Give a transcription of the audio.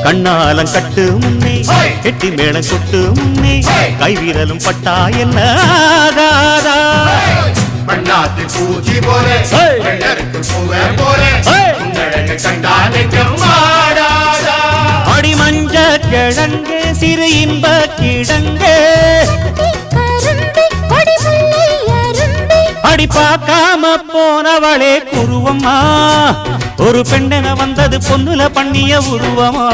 கண்ணாலம் கட்டு முன்னே கெட்டி மேளம் கொட்டு முன்னே கைவிரலும் பட்டா என்ன ஆகாதா பண்ணாத்து பூச்சி போல போல அடி மஞ்ச கிழங்கு சிறு இன்ப கிழங்கு அடி பார்க்காம போனவளே குருவம்மா ஒரு பெண்ணென வந்தது பொண்ணுல பண்ணிய உருவமா